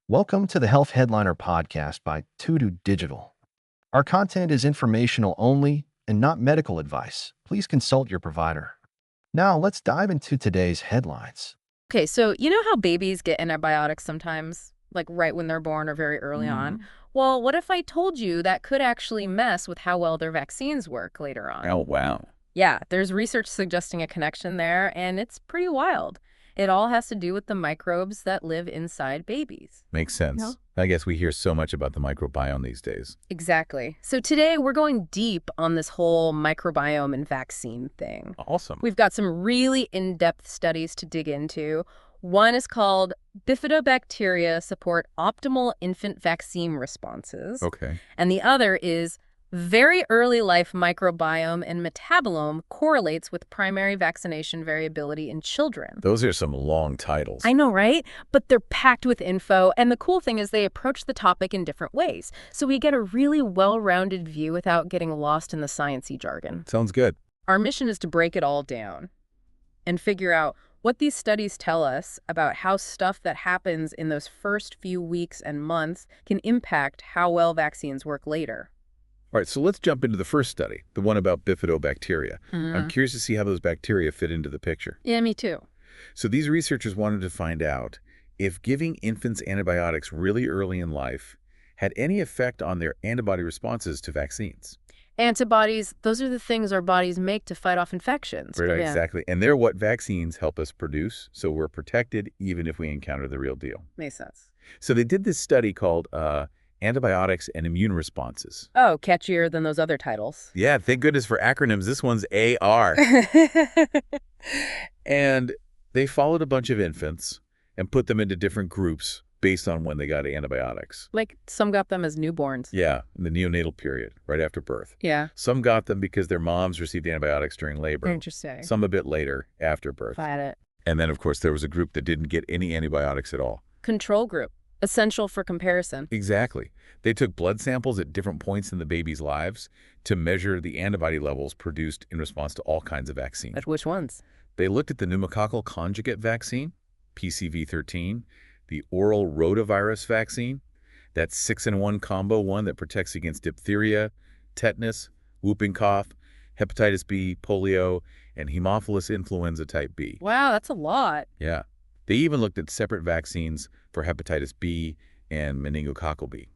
Welcome to the Health Headliner podcast by Tudu Digital. Our content is informational only and not medical advice. Please consult your provider. Now, let's dive into today's headlines. Okay, so you know how babies get antibiotics sometimes, like right when they're born or very early on? Well, what if I told you that could actually mess with how well their vaccines work later on? Oh, wow. Yeah, there's research suggesting a connection there, and it's pretty wild. It all has to do with the microbes that live inside babies. Makes sense. No? I guess we hear so much about the microbiome these days. Exactly. So today we're going deep on this whole microbiome and vaccine thing. Awesome. We've got some really in-depth studies to dig into. One is called Bifidobacteria Support Optimal Infant Vaccine Responses. Okay. And the other is Very Early Life Microbiome and Metabolome Correlates with Primary Vaccination Variability in Children. Those are some long titles. I know, right? But they're packed with info, and the cool thing is they approach the topic in different ways. So we get a really well-rounded view without getting lost in the sciencey jargon. Sounds good. Our mission is to break it all down and figure out what these studies tell us about how stuff that happens in those first few weeks and months can impact how well vaccines work later. All right, so let's jump into the first study, the one about bifidobacteria. I'm curious to see how those bacteria fit into the picture. Yeah, me too. So these researchers wanted to find out if giving infants antibiotics really early in life had any effect on their antibody responses to vaccines. Antibodies, those are the things our bodies make to fight off infections. Right, Yeah, exactly. And they're what vaccines help us produce, so we're protected even if we encounter the real deal. makes sense. So they did this study called Antibiotics and Immune Responses. Oh, catchier than those other titles. Yeah, thank goodness for acronyms. This one's AR. And they followed a bunch of infants and put them into different groups based on when they got antibiotics. Like some got them as newborns. Yeah, in the neonatal period, right after birth. Yeah, Some got them because their moms received antibiotics during labor. interesting. Some a bit later, after birth. Got it. And then, of course, there was a group that didn't get any antibiotics at all. Control group, essential for comparison. Exactly. They took blood samples at different points in the baby's lives to measure the antibody levels produced in response to all kinds of vaccines. But which ones? They looked at the pneumococcal conjugate vaccine, PCV13, the oral rotavirus vaccine, that 6-in-1 combo one that protects against diphtheria, tetanus, whooping cough, hepatitis B, polio, and Haemophilus influenza type B. Wow, that's a lot. Yeah. They even looked at separate vaccines for hepatitis B and meningococcal B.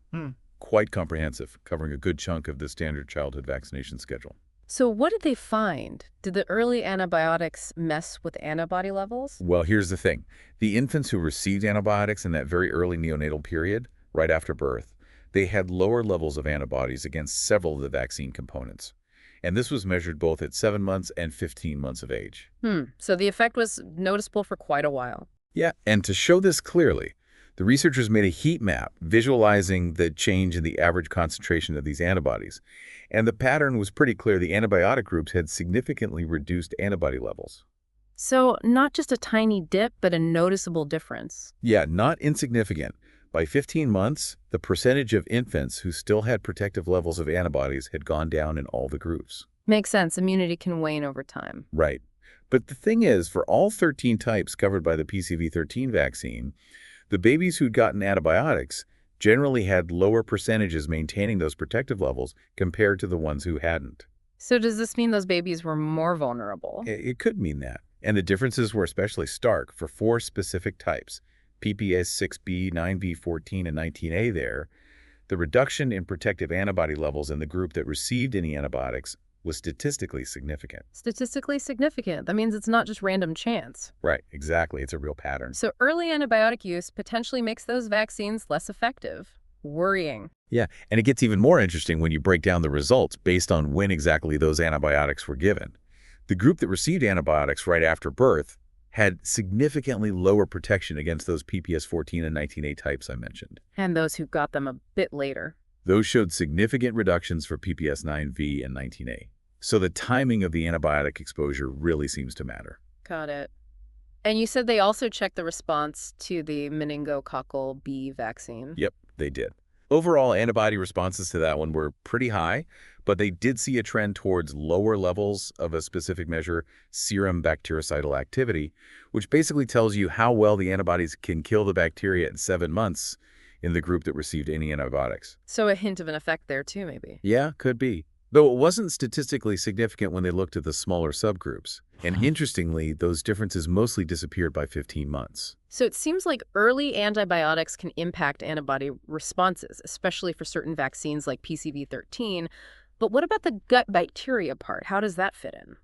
Quite comprehensive, covering a good chunk of the standard childhood vaccination schedule. So what did they find? Did the early antibiotics mess with antibody levels? Well, here's the thing. The infants who received antibiotics in that very early neonatal period, right after birth, they had lower levels of antibodies against several of the vaccine components. And this was measured both at 7 months and 15 months of age. So the effect was noticeable for quite a while. Yeah, and to show this clearly, the researchers made a heat map visualizing the change in the average concentration of these antibodies. And the pattern was pretty clear. The antibiotic groups had significantly reduced antibody levels. So not just a tiny dip, but a noticeable difference. Yeah, not insignificant. By 15 months, the percentage of infants who still had protective levels of antibodies had gone down in all the groups. Makes sense. Immunity can wane over time. Right. But the thing is, for all 13 types covered by the PCV13 vaccine, the babies who'd gotten antibiotics generally had lower percentages maintaining those protective levels compared to the ones who hadn't. So does this mean those babies were more vulnerable? It could mean that. And the differences were especially stark for 4 specific types, PPS 6B, 9B14, and 19A there. The reduction in protective antibody levels in the group that received any antibiotics was statistically significant. Statistically significant. That means it's not just random chance. Right, exactly. It's a real pattern. So early antibiotic use potentially makes those vaccines less effective. Worrying. Yeah, and it gets even more interesting when you break down the results based on when exactly those antibiotics were given. The group that received antibiotics right after birth had significantly lower protection against those PPS 14 and 19A types I mentioned. And those who got them a bit later. Those showed significant reductions for PPS 9V and 19A. So the timing of the antibiotic exposure really seems to matter. Got it. And you said they also checked the response to the meningococcal B vaccine. Yep, they did. Overall, antibody responses to that one were pretty high, but they did see a trend towards lower levels of a specific measure, serum bactericidal activity, which basically tells you how well the antibodies can kill the bacteria at 7 months in the group that received any antibiotics. So a hint of an effect there too, maybe. Yeah, could be. Though it wasn't statistically significant when they looked at the smaller subgroups. And interestingly, those differences mostly disappeared by 15 months. So it seems like early antibiotics can impact antibody responses, especially for certain vaccines like PCV13. But what about the gut bacteria part? How does that fit in?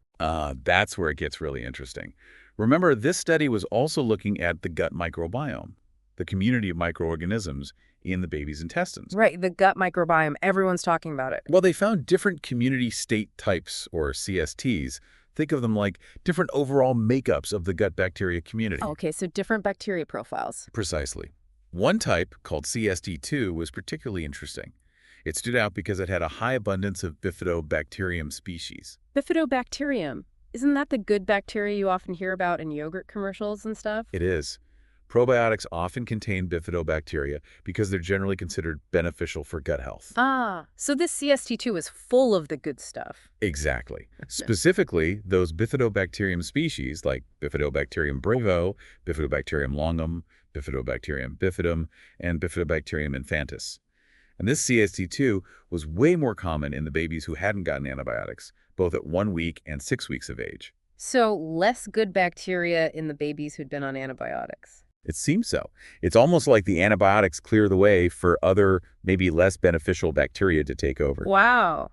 That's where it gets really interesting. Remember, this study was also looking at the gut microbiome, the community of microorganisms in the baby's intestines. Right, the gut microbiome. Everyone's talking about it. Well, they found different community state types, or CSTs. Think of them like different overall makeups of the gut bacteria community. Okay, so different bacteria profiles. Precisely. One type, called CST2, was particularly interesting. It stood out because it had a high abundance of Bifidobacterium species. Bifidobacterium. Isn't that the good bacteria you often hear about in yogurt commercials and stuff? It is. Probiotics often contain Bifidobacteria because they're generally considered beneficial for gut health. Ah, so this CST2 is full of the good stuff. Exactly. Specifically, those Bifidobacterium species like Bifidobacterium brevo, Bifidobacterium longum, Bifidobacterium bifidum, and Bifidobacterium infantis. And this CST2 was way more common in the babies who hadn't gotten antibiotics, both at 1 week and 6 weeks of age. So less good bacteria in the babies who'd been on antibiotics. It seems so. It's almost like the antibiotics clear the way for other, maybe less beneficial bacteria to take over. Wow,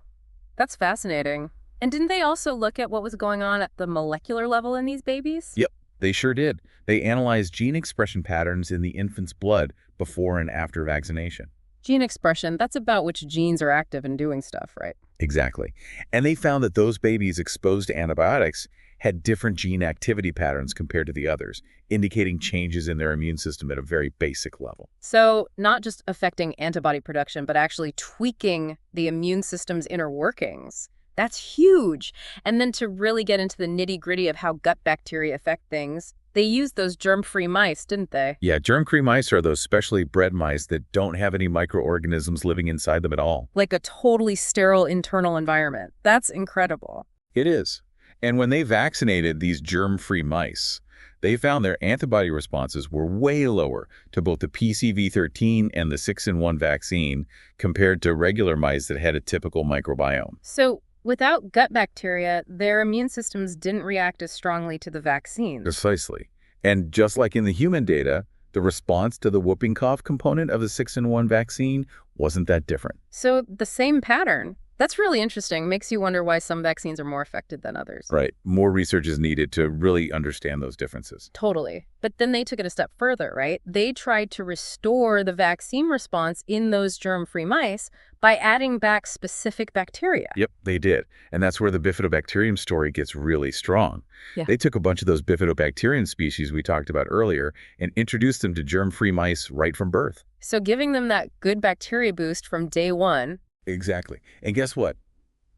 that's fascinating. And didn't they also look at what was going on at the molecular level in these babies? Yep, they sure did. They analyzed gene expression patterns in the infant's blood before and after vaccination. Gene expression, that's about which genes are active and doing stuff, right? Exactly. And they found that those babies exposed to antibiotics had different gene activity patterns compared to the others, indicating changes in their immune system at a very basic level. So not just affecting antibody production, but actually tweaking the immune system's inner workings. That's huge. And then to really get into the nitty-gritty of how gut bacteria affect things, they used those germ-free mice, didn't they? Yeah, germ-free mice are those specially bred mice that don't have any microorganisms living inside them at all. Like a totally sterile internal environment. That's incredible. It is. And when they vaccinated these germ-free mice, they found their antibody responses were way lower to both the PCV13 and the 6-in-1 vaccine compared to regular mice that had a typical microbiome. So without gut bacteria, their immune systems didn't react as strongly to the vaccines. Precisely. And just like in the human data, the response to the whooping cough component of the 6-in-1 vaccine wasn't that different. So the same pattern. That's really interesting. Makes you wonder why some vaccines are more effective than others. Right. More research is needed to really understand those differences. Totally. But then they took it a step further, right? They tried to restore the vaccine response in those germ-free mice by adding back specific bacteria. Yep, they did. And that's where the Bifidobacterium story gets really strong. Yeah. They took a bunch of those Bifidobacterium species we talked about earlier and introduced them to germ-free mice right from birth. So giving them that good bacteria boost from day one. Exactly. And guess what?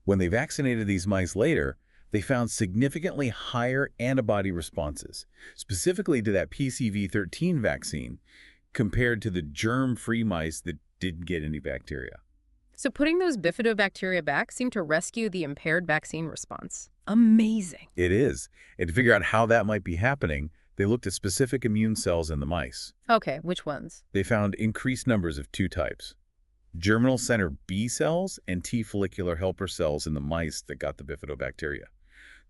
When they vaccinated these mice later, they found significantly higher antibody responses, specifically to that PCV13 vaccine, compared to the germ-free mice that didn't get any bacteria. So putting those bifidobacteria back seemed to rescue the impaired vaccine response. Amazing. It is. And to figure out how that might be happening, they looked at specific immune cells in the mice. Okay, which ones? They found increased numbers of 2 types. Germinal center B cells and T follicular helper cells in the mice that got the bifidobacteria.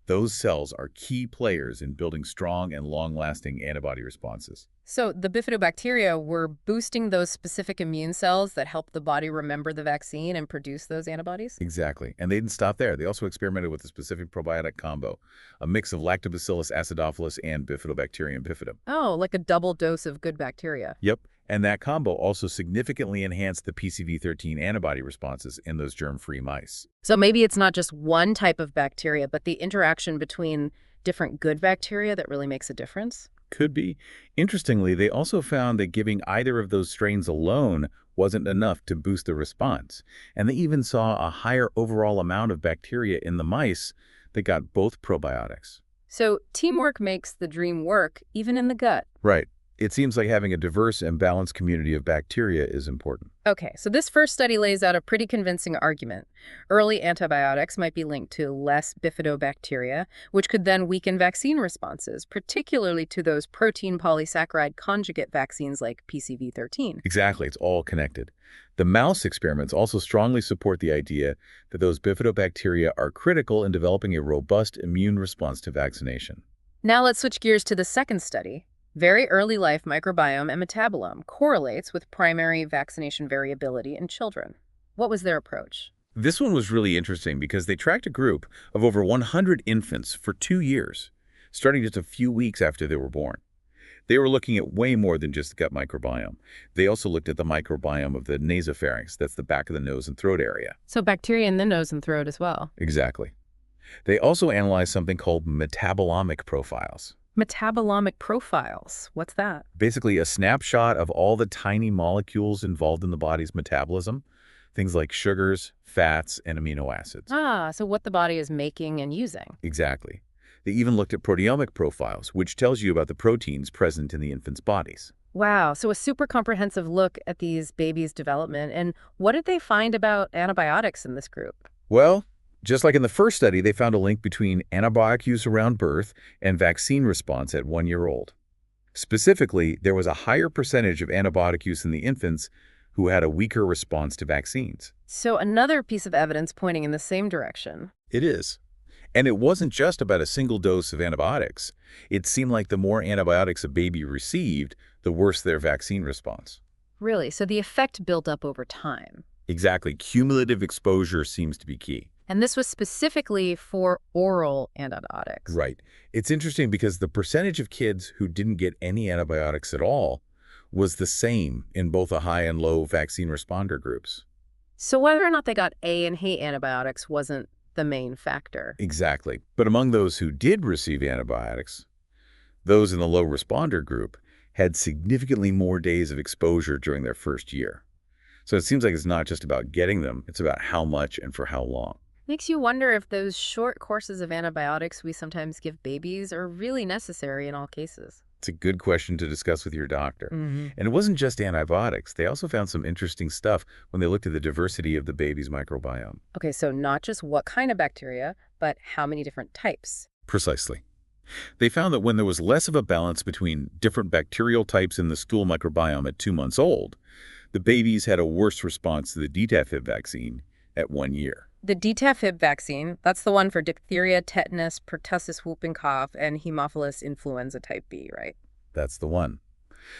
Those cells are key players in building strong and long-lasting antibody responses. So the bifidobacteria were boosting those specific immune cells that help the body remember the vaccine and produce those antibodies? Exactly. And they didn't stop there. They also experimented with a specific probiotic combo, a mix of Lactobacillus acidophilus and Bifidobacterium bifidum. Oh, like a double dose of good bacteria. Yep. And that combo also significantly enhanced the PCV13 antibody responses in those germ-free mice. So maybe it's not just one type of bacteria, but the interaction between different good bacteria that really makes a difference? Could be. Interestingly, they also found that giving either of those strains alone wasn't enough to boost the response. And they even saw a higher overall amount of bacteria in the mice that got both probiotics. So teamwork makes the dream work, even in the gut. Right. It seems like having a diverse and balanced community of bacteria is important. Okay, so this first study lays out a pretty convincing argument. Early antibiotics might be linked to less bifidobacteria, which could then weaken vaccine responses, particularly to those protein polysaccharide conjugate vaccines like PCV13. Exactly, it's all connected. The mouse experiments also strongly support the idea that those bifidobacteria are critical in developing a robust immune response to vaccination. Now let's switch gears to the second study. Very early life microbiome and metabolome correlates with primary vaccination variability in children. What was their approach? This one was really interesting because they tracked a group of over 100 infants for 2 years, starting just a few weeks after they were born. They were looking at way more than just the gut microbiome. They also looked at the microbiome of the nasopharynx, that's the back of the nose and throat area. So bacteria in the nose and throat as well. Exactly. They also analyzed something called metabolomic profiles. Metabolomic profiles. What's that? Basically, a snapshot of all the tiny molecules involved in the body's metabolism, things like sugars, fats, and amino acids. Ah, so what the body is making and using. Exactly. They even looked at proteomic profiles, which tells you about the proteins present in the infants' bodies. Wow, so a super comprehensive look at these babies' development. And what did they find about antibiotics in this group? Well, just like in the first study, they found a link between antibiotic use around birth and vaccine response at 1 year old. Specifically, there was a higher percentage of antibiotic use in the infants who had a weaker response to vaccines. So another piece of evidence pointing in the same direction. It is. And it wasn't just about a single dose of antibiotics. It seemed like the more antibiotics a baby received, the worse their vaccine response. Really? So the effect built up over time. Exactly. Cumulative exposure seems to be key. And this was specifically for oral antibiotics. Right. It's interesting because the percentage of kids who didn't get any antibiotics at all was the same in both the high and low vaccine responder groups. So whether or not they got A and H antibiotics wasn't the main factor. Exactly. But among those who did receive antibiotics, those in the low responder group had significantly more days of exposure during their first year. So it seems like it's not just about getting them, it's about how much and for how long. Makes you wonder if those short courses of antibiotics we sometimes give babies are really necessary in all cases. It's a good question to discuss with your doctor. Mm-hmm. And it wasn't just antibiotics. They also found some interesting stuff when they looked at the diversity of the baby's microbiome. Okay, so not just what kind of bacteria, but how many different types. Precisely. They found that when there was less of a balance between different bacterial types in the stool microbiome at 2 months old, the babies had a worse response to the DTaP vaccine at 1 year. The DTaP vaccine, that's the one for diphtheria, tetanus, pertussis whooping cough, and Haemophilus influenza type B, right? That's the one.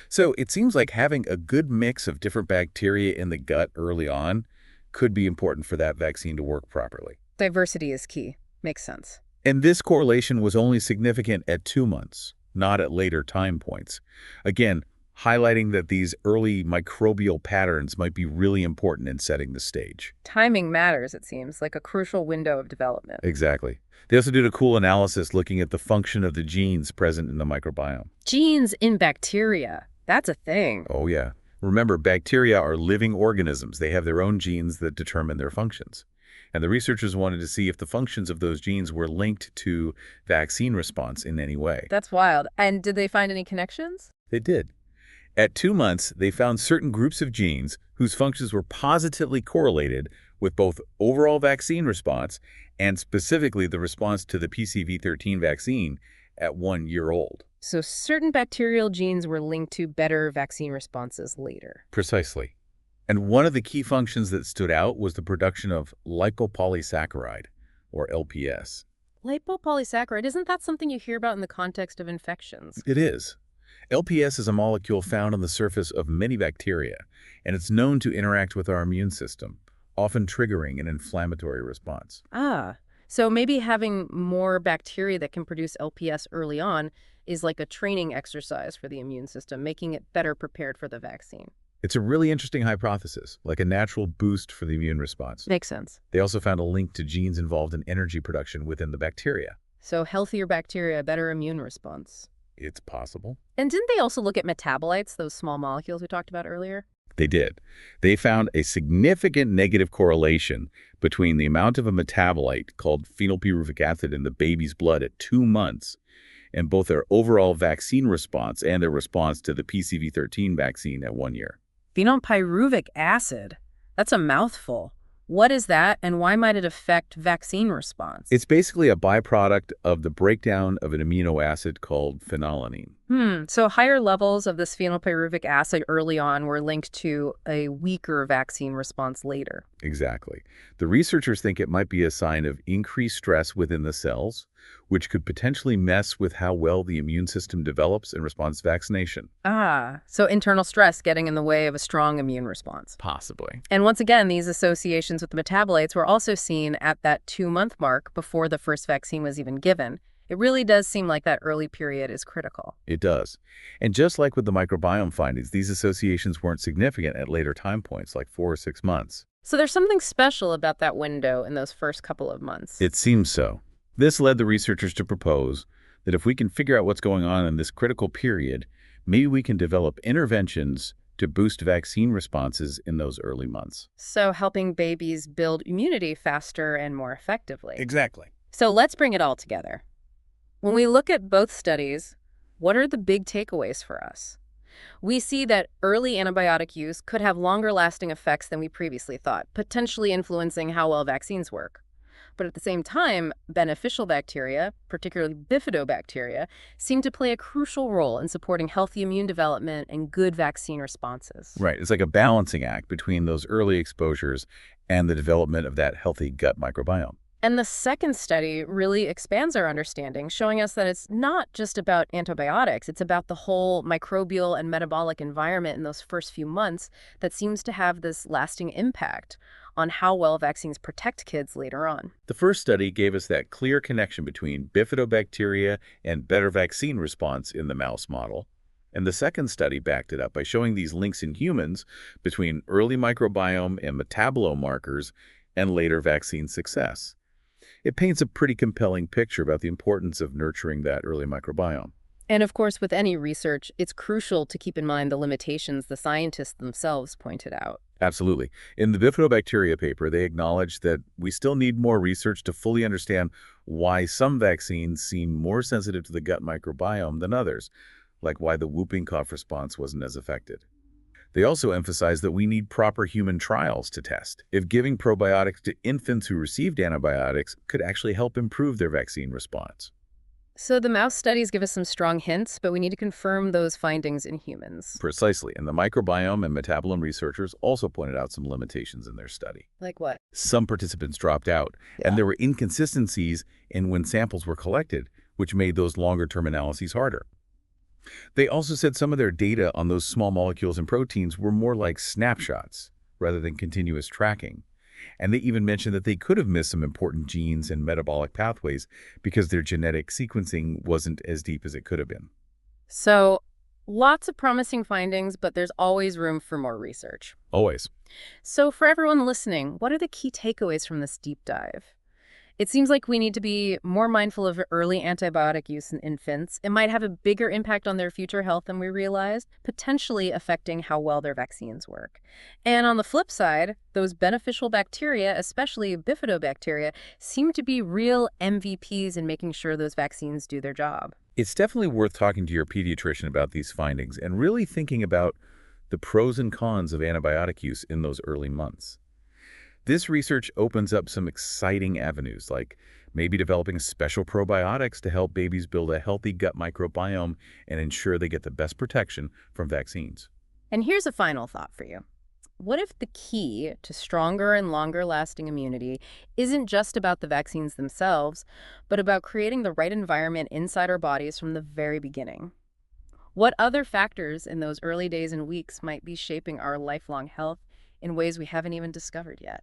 So it seems like having a good mix of different bacteria in the gut early on could be important for that vaccine to work properly. Diversity is key. Makes sense. And this correlation was only significant at 2 months, not at later time points. Again, highlighting that these early microbial patterns might be really important in setting the stage. Timing matters, it seems, like a crucial window of development. Exactly. They also did a cool analysis looking at the function of the genes present in the microbiome. Genes in bacteria. That's a thing. Oh, yeah. Remember, bacteria are living organisms. They have their own genes that determine their functions. And the researchers wanted to see if the functions of those genes were linked to vaccine response in any way. That's wild. And did they find any connections? They did. At 2 months, they found certain groups of genes whose functions were positively correlated with both overall vaccine response and specifically the response to the PCV13 vaccine at 1 year old. So certain bacterial genes were linked to better vaccine responses later. Precisely. And one of the key functions that stood out was the production of lipopolysaccharide, or LPS. Lipopolysaccharide, isn't that something you hear about in the context of infections? It is. LPS is a molecule found on the surface of many bacteria, and it's known to interact with our immune system, often triggering an inflammatory response. Ah, so maybe having more bacteria that can produce LPS early on is like a training exercise for the immune system, making it better prepared for the vaccine. It's a really interesting hypothesis, like a natural boost for the immune response. Makes sense. They also found a link to genes involved in energy production within the bacteria. So healthier bacteria, better immune response. It's possible. And didn't they also look at metabolites, those small molecules we talked about earlier? They did. They found a significant negative correlation between the amount of a metabolite called phenylpyruvic acid in the baby's blood at 2 months and both their overall vaccine response and their response to the PCV13 vaccine at 1 year. Phenylpyruvic acid. That's a mouthful. What is that, and why might it affect vaccine response? It's basically a byproduct of the breakdown of an amino acid called phenylalanine. So higher levels of this phenylpyruvic acid early on were linked to a weaker vaccine response later. Exactly. The researchers think it might be a sign of increased stress within the cells, which could potentially mess with how well the immune system develops in response to vaccination. So internal stress getting in the way of a strong immune response. Possibly. And once again, these associations with the metabolites were also seen at that 2-month mark before the first vaccine was even given. It really does seem like that early period is critical. It does. And just like with the microbiome findings, these associations weren't significant at later time points, like 4 or 6 months. So there's something special about that window in those first couple of months. It seems so. This led the researchers to propose that if we can figure out what's going on in this critical period, maybe we can develop interventions to boost vaccine responses in those early months. So helping babies build immunity faster and more effectively. Exactly. So let's bring it all together. When we look at both studies, what are the big takeaways for us? We see that early antibiotic use could have longer-lasting effects than we previously thought, potentially influencing how well vaccines work. But at the same time, beneficial bacteria, particularly Bifidobacteria, seem to play a crucial role in supporting healthy immune development and good vaccine responses. Right. It's like a balancing act between those early exposures and the development of that healthy gut microbiome. And the second study really expands our understanding, showing us that it's not just about antibiotics, it's about the whole microbial and metabolic environment in those first few months that seems to have this lasting impact on how well vaccines protect kids later on. The first study gave us that clear connection between bifidobacteria and better vaccine response in the mouse model. And the second study backed it up by showing these links in humans between early microbiome and metabolome markers and later vaccine success. It paints a pretty compelling picture about the importance of nurturing that early microbiome. And of course, with any research, it's crucial to keep in mind the limitations the scientists themselves pointed out. Absolutely. In the Bifidobacteria paper, they acknowledged that we still need more research to fully understand why some vaccines seem more sensitive to the gut microbiome than others, like why the whooping cough response wasn't as affected. They also emphasized that we need proper human trials to test if giving probiotics to infants who received antibiotics could actually help improve their vaccine response. So the mouse studies give us some strong hints, but we need to confirm those findings in humans. Precisely, and the microbiome and metabolome researchers also pointed out some limitations in their study. Like what? Some participants dropped out, and there were inconsistencies in when samples were collected, which made those longer-term analyses harder. They also said some of their data on those small molecules and proteins were more like snapshots rather than continuous tracking. And they even mentioned that they could have missed some important genes and metabolic pathways because their genetic sequencing wasn't as deep as it could have been. So lots of promising findings, but there's always room for more research. Always. So for everyone listening, what are the key takeaways from this deep dive? It seems like we need to be more mindful of early antibiotic use in infants. It might have a bigger impact on their future health than we realized, potentially affecting how well their vaccines work. And on the flip side, those beneficial bacteria, especially Bifidobacteria, seem to be real MVPs in making sure those vaccines do their job. It's definitely worth talking to your pediatrician about these findings and really thinking about the pros and cons of antibiotic use in those early months. This research opens up some exciting avenues, like maybe developing special probiotics to help babies build a healthy gut microbiome and ensure they get the best protection from vaccines. And here's a final thought for you. What if the key to stronger and longer-lasting immunity isn't just about the vaccines themselves, but about creating the right environment inside our bodies from the very beginning? What other factors in those early days and weeks might be shaping our lifelong health in ways we haven't even discovered yet?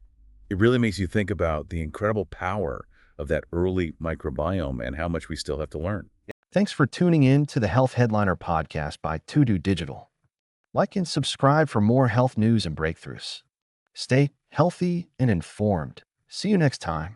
It really makes you think about the incredible power of that early microbiome and how much we still have to learn. Thanks for tuning in to the Health Headliner podcast by To Digital. Like and subscribe for more health news and breakthroughs. Stay healthy and informed. See you next time.